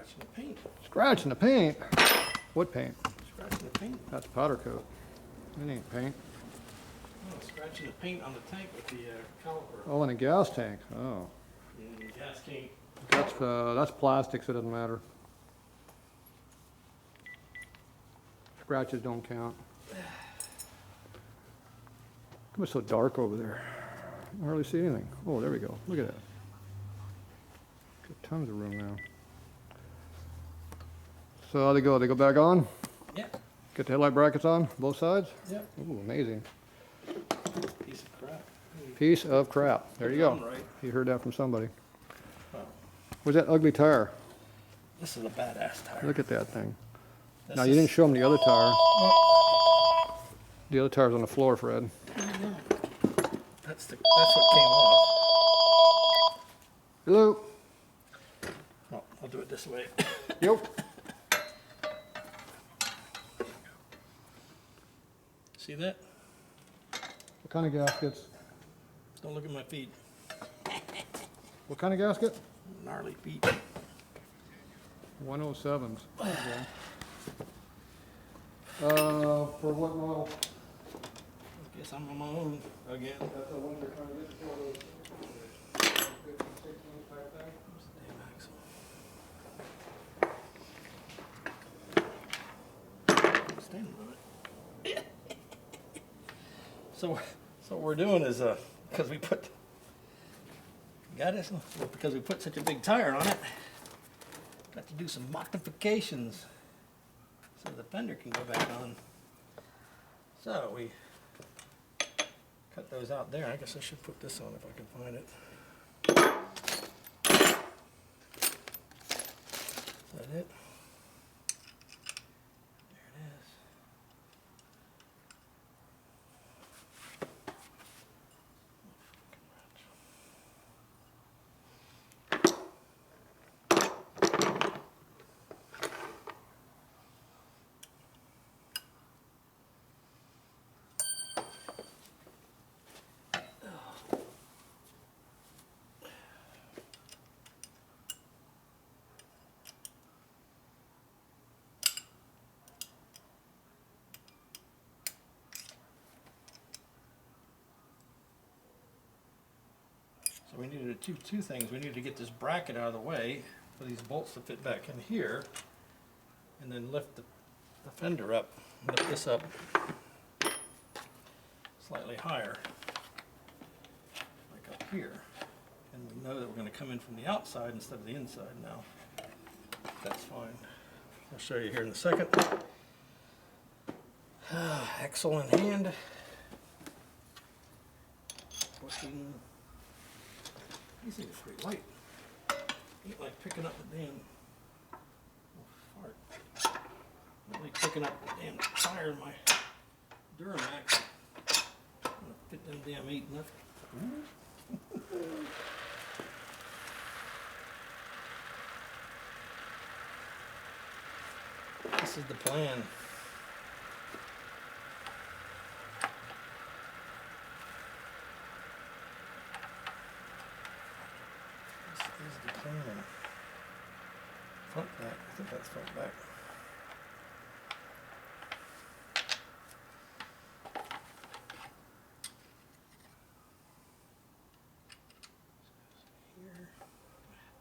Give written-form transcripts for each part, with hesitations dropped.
Scratching the paint. Scratching the paint? What paint? Scratching the paint. That's powder coat. It ain't paint. Oh, scratching the paint on the tank with the caliper. Oh, in a gas tank. Oh. Gas tank. That's plastic, so it doesn't matter. Scratches don't count. It was so dark over there. I can hardly see anything. Oh, there we go. Look at that. Got tons of room now. So how they go? They go back on? Yeah. Get the headlight brackets on, both sides? Yeah. Ooh, amazing. Piece of crap. Piece of crap. There you go. Right. You heard that from somebody. Wow. Where's that ugly tire? This is a badass tire. Look at that thing. This Now, you didn't show them the other tire. Oh. The other tire's on the floor, Fred. That's what came off. Hello. Oh, I'll do it this way. Yep. See that? What kind of gaskets? Don't look at my feet. What kind of gasket? Gnarly feet. 107s. Okay. For what model? I guess I'm on my own again. That's the one they're trying to get for those 15, 16 type thing? Where's the damn axle? Stand on it. So what we're doing is because we put such a big tire on it, got to do some modifications so the fender can go back on. So we cut those out there. I guess I should put this on if I can find it. Is that it? There it is. So we needed to do two things. We needed to get this bracket out of the way for these bolts to fit back in here, and then lift the fender up, lift this up slightly higher, like up here. And we know that we're going to come in from the outside instead of the inside now. That's fine. I'll show you here in a second. Axle in hand. Pushing. These things are pretty light. Ain't like picking up the damn fart. Not like picking up the damn tire in my Duramax. I'm gonna fit them damn 8 enough. This is the plan. This is the plan. Front back. I think that's front back. Here.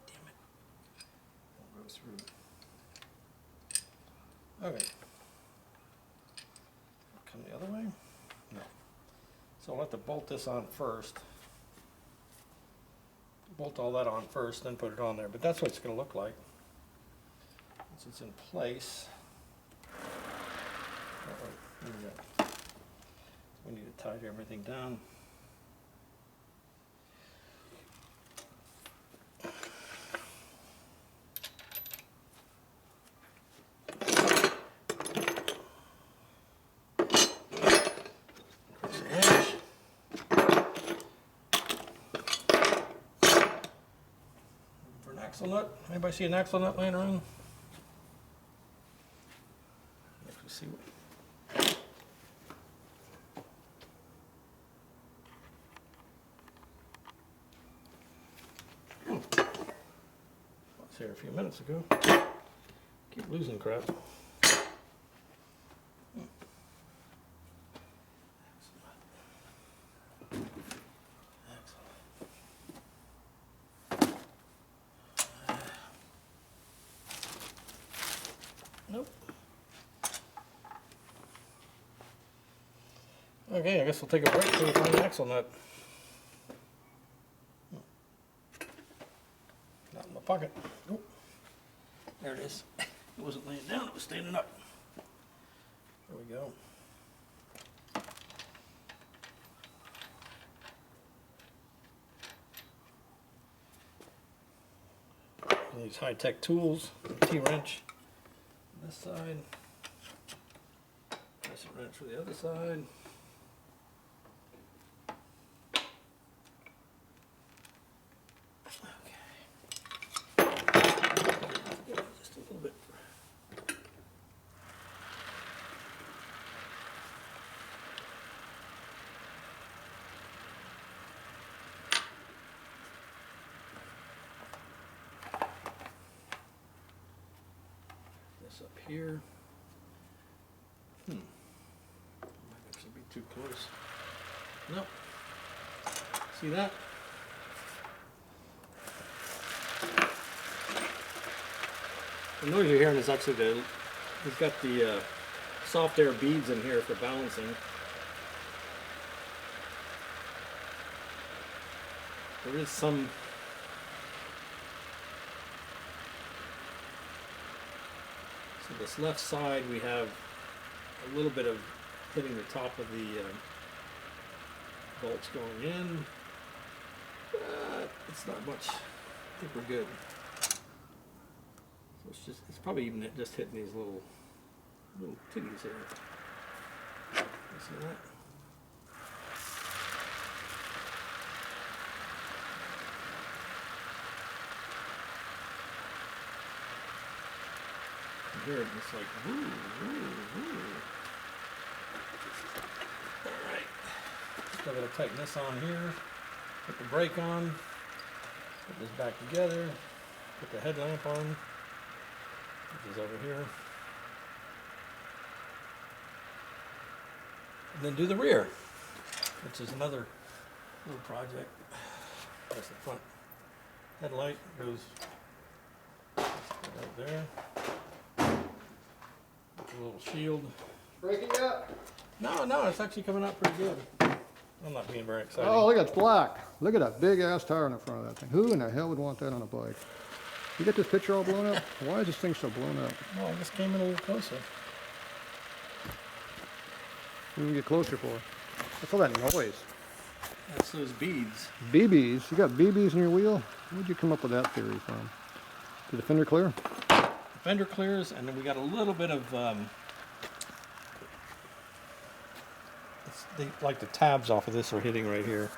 Damn it. Won't go through. Okay. Come the other way? No. So I'll have to bolt this on first. Bolt all that on first, then put it on there. But that's what it's going to look like once it's in place. We need to tighten everything down. Axle nut. Anybody see an axle nut laying around? Let's see what. I was here a few minutes ago. Keep losing crap. Nope. Okay, I guess we'll take a break till we find the axle nut. Not in my pocket. Nope. There it is. It wasn't laying down, it was standing up. There we go. These high-tech tools, T-wrench on this side, crescent wrench for the other side. Okay. Just a little bit. Up here. Might actually be too close. Nope. See that? The noise you're hearing is actually he's got the soft air beads in here for balancing. There is some So this left side we have a little bit of hitting the top of the bolts going in, but it's not much. I think we're good. So it's probably even just hitting these little titties here. You see that? Here it's like woo, woo, woo. Alright. Still gotta tighten this on here. Put the brake on. Put this back together. Put the headlamp on. Put this over here. And then do the rear, which is another little project. That's the front headlight goes right there. A little shield. Breaking up? No, it's actually coming out pretty good. I'm not being very excited. Oh, look, it's black. Look at that big ass tire in the front of that thing. Who in the hell would want that on a bike? You get this picture all blown up? Why is this thing so blown up? Well, I just came in a little closer. What do we get closer for? What's all that noise? That's those beads. BBs? You got BBs in your wheel? Where'd you come up with that theory from? Did the fender clear? Fender clears, and then we got a little bit of like the tabs off of this are hitting right here.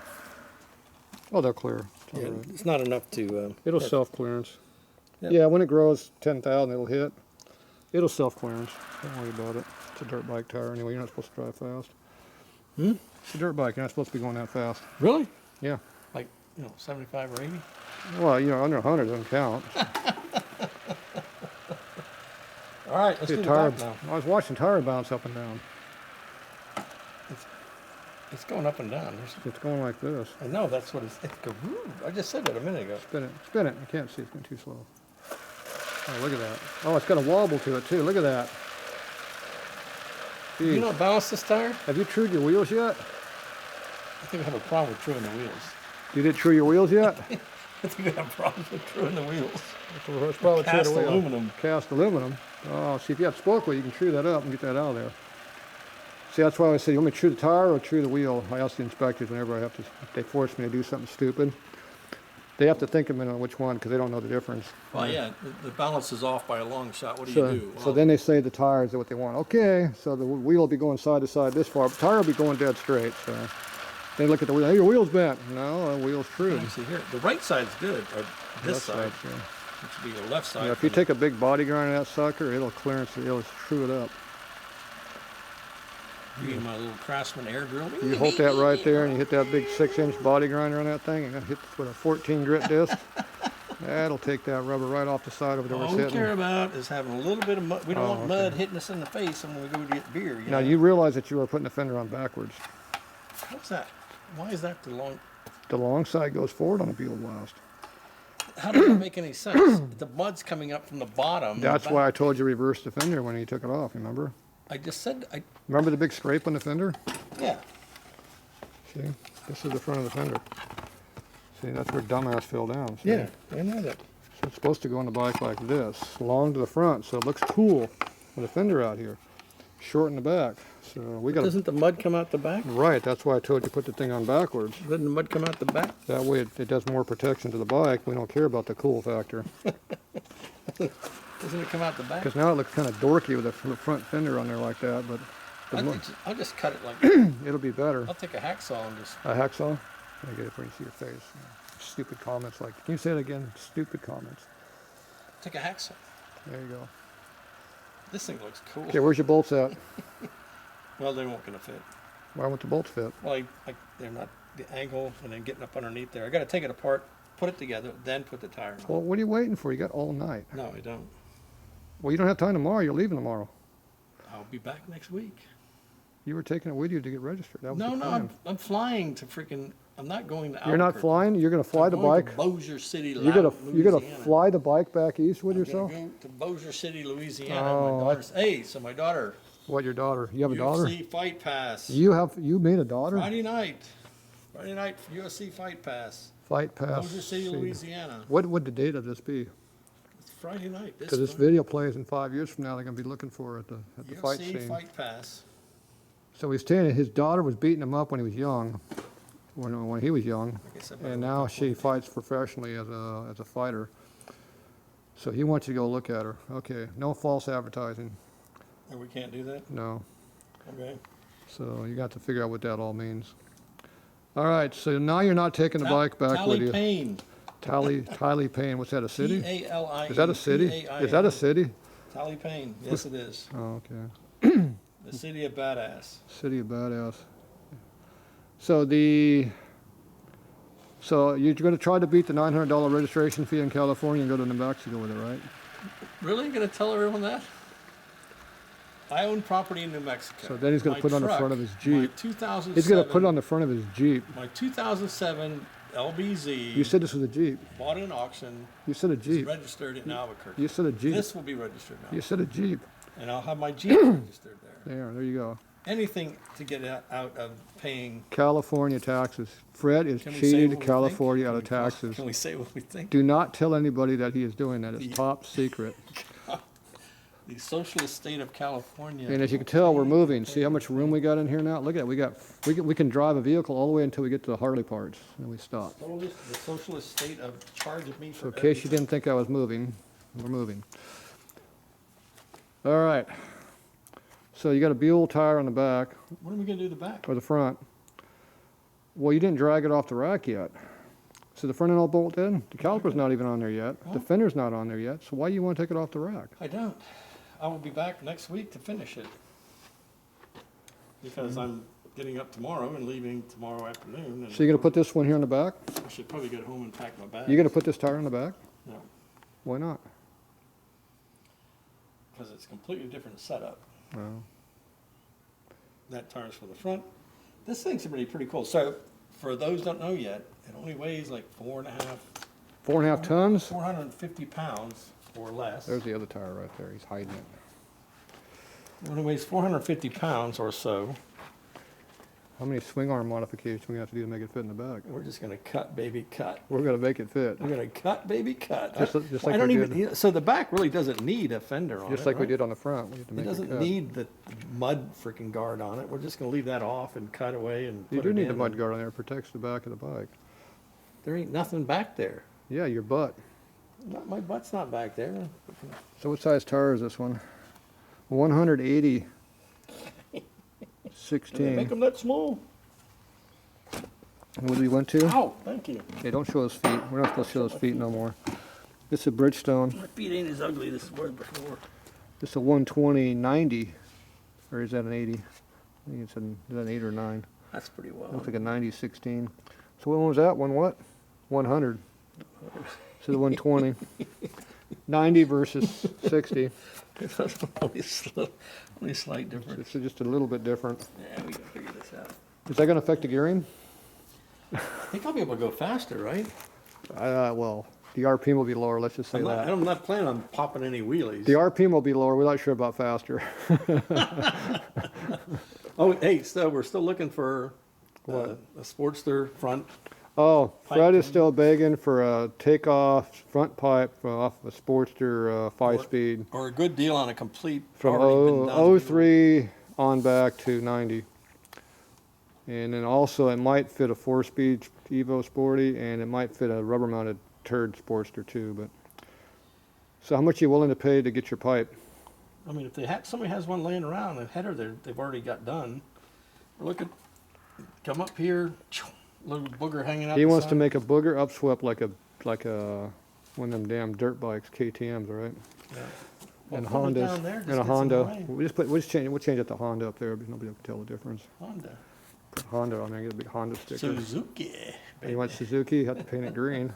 Oh, they'll clear. It's, Yeah, all right. it's not enough to. It'll self-clearance. Yep. Yeah, when it grows 10,000, it'll hit. It'll self-clearance. Don't worry about it. It's a dirt bike tire anyway. You're not supposed to drive fast. It's a dirt bike. You're not supposed to be going that fast. Really? Yeah. Like 75 or 80? Well, under 100 doesn't count. All right, let's See do a the tire. back now. I was watching tire bounce up and down. It's going up and down. It's going like this. I know that's what it's. I just said that a minute ago. Spin it. Spin it. I can't see. It's going too slow. Oh, look at that. Oh, it's got a wobble to it too. Look at that. Jeez. You know what balance this tire? Have you trued your wheels yet? I think I have a problem with truing the wheels. You didn't true your wheels yet? I think I have problems with truing the wheels. It's probably Cast true the wheel. aluminum. Cast aluminum. Oh, see, if you have spoke wheel, you can true that up and get that out of there. See, that's why I say, you want me to true the tire or true the wheel? I ask the inspectors whenever I have to, if they force me to do something stupid. They have to think a minute on which one because they don't know the difference. Well, yeah, the balance is off by a long shot. What do So, you do? so Well, then they say the tires are what they want. Okay, so the wheel will be going side to side this far, but the tire will be going dead straight. So they look at the wheel. Hey, your wheel's bent. No, the wheel's true. let me see here. The right side's good, or this Left side, yeah. which would be the left side. Yeah, if you take a big body grind of that sucker, it'll clearance it. It'll true it up. You need my little Craftsman air drill. You hold that right there and you hit that big 6-inch body grinder on that thing and it hits with a 14 grit disc. That'll take that rubber right off the side of it. All we care about is having a little bit of mud. We don't want mud hitting us in the face when we go to get beer. Now, you realize that you are putting the fender on backwards. How's that? Why is that the long? The long side goes forward on a Buell Blast. How does that make any sense? The mud's coming up from the bottom. That's why I told you reverse the fender when you took it off, remember? I just said, Remember the big scrape on the fender? yeah. See? This is the front of the fender. See, that's where dumbass fell down. See? Yeah, I know that. So it's supposed to go on the bike like this, long to the front, so it looks cool with the fender out here. Short in the back. So we got. Doesn't the mud come out the back? Right, that's why I told you put the thing on backwards. Doesn't the mud come out the back? That way it does more protection to the bike. We don't care about the cool factor. Doesn't it come out the back? Because now it looks kind of dorky with the front fender on there like that, but I'll just cut it like that. it'll be better. I'll take a hacksaw and just. A hacksaw? I get it where you see your face. Stupid comments like, can you say it again? Stupid comments. Take a hacksaw. There you go. This thing looks cool. Okay, where's your bolts at? Well, they weren't going to fit. Why won't the bolts fit? Well, they're not the angle and then getting up underneath there. I got to take it apart, put it together, then put the tire on. Well, what are you waiting for? You got all night. No, I don't. Well, you don't have time tomorrow. You're leaving tomorrow. I'll be back next week. You were taking it with you to get registered. That was No, the no, plan. I'm flying to freaking. I'm not going to. You're not Albuquerque. flying? You're going to fly I'm the going bike? to Bossier City, You're gonna Louisiana. fly the bike back east with I'm yourself? gonna go to Bossier City, Louisiana. Oh, My daughter's. Hey, so my daughter. What, your daughter? You have a daughter? UFC Fight Pass. You made a daughter? Friday night, UFC Fight Pass. Fight pass. Bossier City, See. Louisiana. What would the date of this be? It's Friday night. Because this video plays in 5 years from now. They're going to be looking for it at the fight UFC scene. Fight Pass. So he's saying his daughter was beating him up when he was young, when he was young, I guess I better and look now up she what- fights professionally as a fighter. So he wants you to go look at her. Okay, no false advertising. Oh, we can't do that. No. Okay. So you got to figure out what that all means. All right, so now you're not taking the bike back with you. Payne. Tally Payne, what's that, a city? T-A-L-I-E. Is that a city? Is that a city? Tally Payne. Yes, it is. Oh, okay. The city of badass. City of Badass. So you're going to try to beat the $900 registration fee in California and go to New Mexico with it, right? Really? Gonna tell everyone that? I own property in New Mexico. So then he's going to put it on the front of his My Jeep. 2007. He's going to put it on the front of his Jeep. My 2007 LBZ. You said this was a Jeep. Bought at an auction. You said a It's Jeep. registered in Albuquerque. You said a Jeep. This will be registered now. You said a Jeep. And I'll have my Jeep registered there. There you go. Anything to get out of paying. California taxes. Fred is Can we say cheating what we California think? out of taxes. Can we say what we think? Do not tell anybody that he is doing that. It's top secret. The socialist state of California. And as you can tell, we're moving. See how much room we got in here now? Look at it. We can drive a vehicle all the way until we get to the Harley parts, and we stop. The socialist state of charging me So for in case you everything. didn't think I was moving, we're moving. All right. So you got a Buell tire on the back What are we gonna do to the back? or the front. Well, you didn't drag it off the rack yet. So the front end all bolted? The caliper's not even on there yet. The fender's not on there yet. So why do you want to take it off the rack? I don't. I will be back next week to finish it. Because I'm getting up tomorrow and leaving tomorrow afternoon. And So you're going to put this one here on the back? I should probably get home and pack my bag. You're going to put this tire on the back? No, Why not? because it's a completely different setup. Well, That tire's for the front. This thing's pretty cool. So, for those who don't know yet, it only weighs like 4.5 tons? 450 pounds or less. There's the other tire right there. He's hiding it. It only weighs 450 pounds or so. How many swing arm modifications we have to do to make it fit in the back? We're just gonna cut, baby, cut. We're going to make it fit. We're gonna cut, baby, cut. Just like I don't we even. did. So the back really doesn't need a fender on it. Just like we right? did on the front. We had to It make it doesn't cut. need the mud freaking guard on it. We're just gonna leave that off and cut away and. You put do it need in the mud and- guard on there. It protects the back of the bike. There ain't nothing back there. Yeah, your butt. My butt's not back there. So what size tire is this one? 180. Did they 16. make them that small? What did we went to? Ow! Thank you. Okay, don't show his feet. We're not supposed to show his feet no more. This is a Bridgestone. My feet ain't as ugly as they were before. This is a 120/90, or is that an 80? I think it's is that an 8 or 9? That's pretty well. Looks like a 90/16. So when was that one? What? 100. to the 120. 90 versus 60. Only slight difference. It's just a little bit different. Yeah, we gotta figure this out. Is that going to affect the gearing? I think I'll be able to go faster, right? Well, the RPM will be lower, let's just say that. I'm not planning on popping any wheelies. The RPM will be lower, we're not sure about faster. Oh, hey, so we're still looking for a Sportster front. Oh, Fred is Pipe. still begging for a takeoff front pipe off a Sportster 5-speed Or a good deal on a complete, from already been done 03 on back to 90. And then also it might fit a 4-speed Evo Sporty, and it might fit a rubber-mounted turd Sportster too. But so how much are you willing to pay to get your pipe? I mean, if somebody has one laying around, a header they've already got done. Look at, come up here, little booger hanging out. He the wants side. to make a booger upswept like a one of them damn dirt bikes, KTM's, right? Yeah. And Well, put it Hondas down there, just and a gets in the Honda. way. We'll change it to Honda up there, but nobody will tell the difference. Honda. Put Honda on there, get a big Honda sticker. Suzuki. You want Suzuki? You have to paint it green.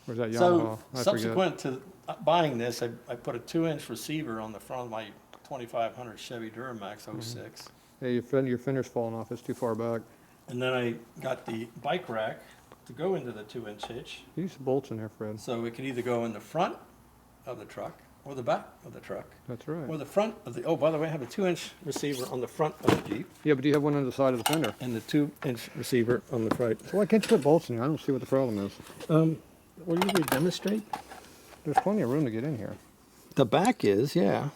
Where's that Yamaha? So I forget. subsequent to buying this, I put a 2-inch receiver on the front of my 2500 Chevy Duramax 06. Hey, your fender's falling off. It's too far back. And then I got the bike rack to go into the 2-inch hitch. Use some bolts in there, Fred. So it could either go in the front of the truck or the back of the truck. That's right. Or the front of the, oh, by the way, I have a 2-inch receiver on the front of the Jeep Yeah, but do you have one on the side of the fender? and the 2-inch receiver on the right. So why can't you put bolts in there? I don't see what the problem is. Will you demonstrate? There's plenty of room to get in here. The back is, yeah.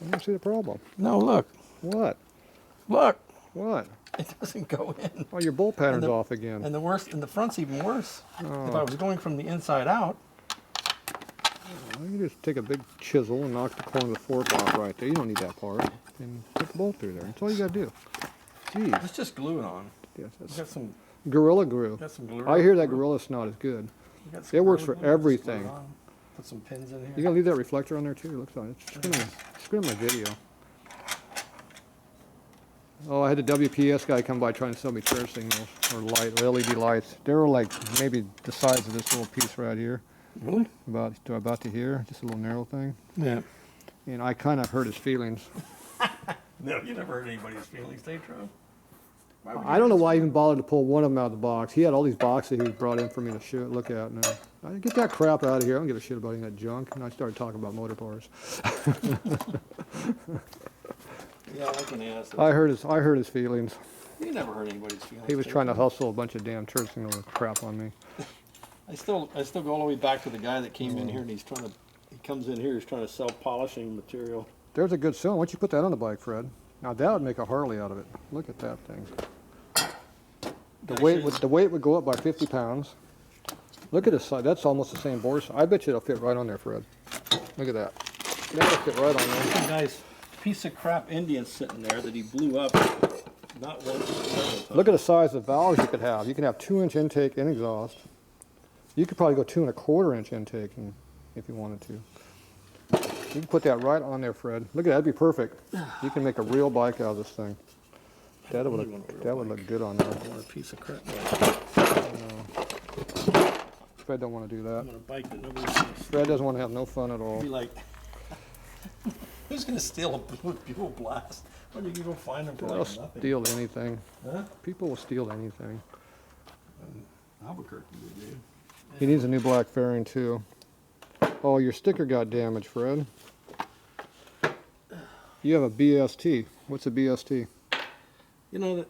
I don't see the problem. No, look. What? Look. What? It doesn't go in. Oh, your bolt pattern's And the- off again. And the worst, and the front's even worse. If I Oh. was going from the inside out, You can just take a big chisel and knock the corner of the fork off right there. You don't need that part. And put the bolt through there. That's all you gotta do. Jeez. let's just glue it on. Yes, We that's got some, Gorilla Glue. got some glue. I hear that Gorilla Snot is good. We got some it works Gorilla for Glue, let's glue it everything. on. Put some pins in here. You gotta leave that reflector on there too. It looks like it's screwing my video. Oh, I had the WPS guy come by trying to sell me turn signals or LED lights. They were like maybe the size of this little piece right here, Really? about to here, just a little narrow thing. Yeah. And I kind of hurt his feelings. No, you never hurt anybody's feelings, Tatro. I don't know why I even bothered to pull one of them out of the box. He had all these boxes he brought in for me to look at. And I get that crap out of here. I don't give a shit about any of that junk. And I started talking about motor parts. Yeah, I can ask. I hurt his feelings. You never hurt anybody's feelings. He was Tatro. trying to hustle a bunch of damn turn signal crap on me. I still go all the way back to the guy that came in here and he comes in here, he's trying to sell polishing material. There's a good cylinder. Why don't you put that on the bike, Fred? Now that would make a Harley out of it. Look at that thing. The weight would go up by 50 pounds. Look at this side. That's almost the same bore size. I bet you it'll fit right on there, Fred. Look at that. That'll fit right on there. Some guy's piece of crap Indian sitting there that he blew up not once, but several times. Look at the size of valves you could have. You can have 2-inch intake and exhaust. You could probably go 2¼ inch intake if you wanted to. You can put that right on there, Fred. Look at that. That'd be perfect. You can make a real bike out of this thing. That would look good on there. I want a piece of crap. Fred don't want to do I that. want a bike that nobody sees. Fred doesn't want to have no fun at all. Be like, who's gonna steal a Buell Blast? Where do you go find them for They'll like nothing? steal anything. Huh? People will steal anything. Albuquerque would do. He needs a new black fairing too. Oh, your sticker got damaged, Fred. You have a BST. What's a BST? You know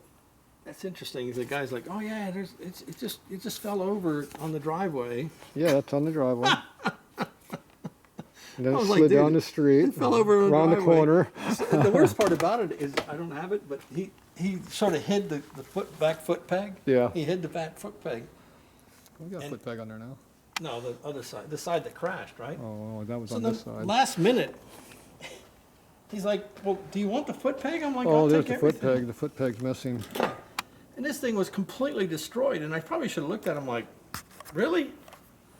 that's interesting. The guy's like, oh yeah, it just fell over on the driveway. Yeah, that's on the driveway. And then I it was slid like, down dude, the street, it fell over on the around the driveway. corner. The worst part about it is I don't have it, but he sort of hid the back foot peg. Yeah. He hid the back foot peg. We got a foot peg on there now. No, the other side, the side that crashed, right? Oh, that was So on the this side. last minute, he's like, "Well, do you want the foot peg?" I'm like, Oh, "I'll there's take the foot everything." peg. The foot peg's missing. And this thing was completely destroyed, and I probably should have looked at him like, "Really?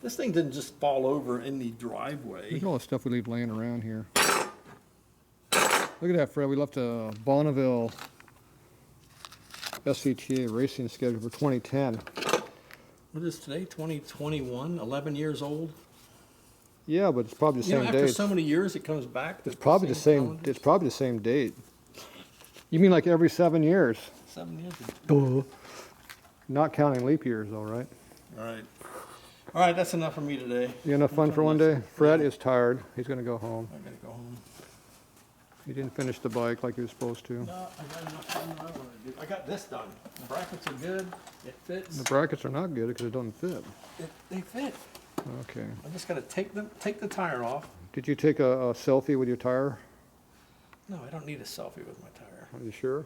This thing didn't just fall over in the driveway." Look at all the stuff we leave laying around here. Look at that, Fred. We left a Bonneville SCTA racing schedule for 2010. what is today, 2021, 11 years old? Yeah, but it's probably the You know, same after date. so many years, it comes back. It's probably the same. calendar? It's probably the same date. You mean like every 7 years? 7 years ago. Not counting leap years, though, right? All right. All right, that's enough for me today. You enough fun for one day? Fred is tired. He's gonna go home. I gotta go home. He didn't finish the bike like he was supposed to. No, I got enough fun I want to do. I got this done. The brackets are good. It fits. The brackets are not good because it doesn't fit. They fit. Okay. I just gotta take the tire off. Did you take a selfie with your tire? No, I don't need a selfie with my tire. Are you sure?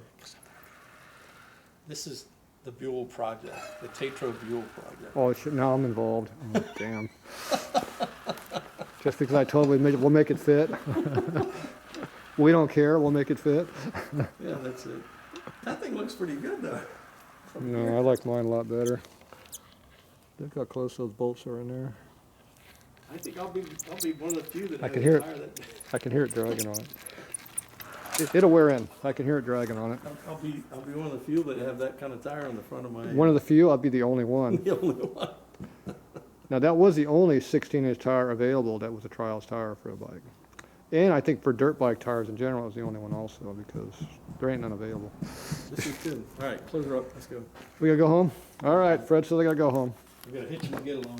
This is the Buell project, the Tatro Buell project. Oh, now I'm involved. Oh, damn. Just because I told him we'll make it fit. We don't care. We'll make it fit. Yeah, that's it. That thing looks pretty good though. No, I like mine a lot better. Look how close those bolts are in there. I think I'll be one of the few that I has can a hear it. tire that. I can hear it dragging on it. It'll wear in. I can hear it dragging on it. I'll be one of the few that have that kind of tire on the front of my. One of the few. I'll be the only one. The only one. Now that was the only 16-inch tire available that was a trials tire for a bike. And I think for dirt bike tires in general, it was the only one also because there ain't none available. This is good. All right, close her up. Let's go. We gotta go home? All right, Fred says I gotta go home. We got to hitch and get along.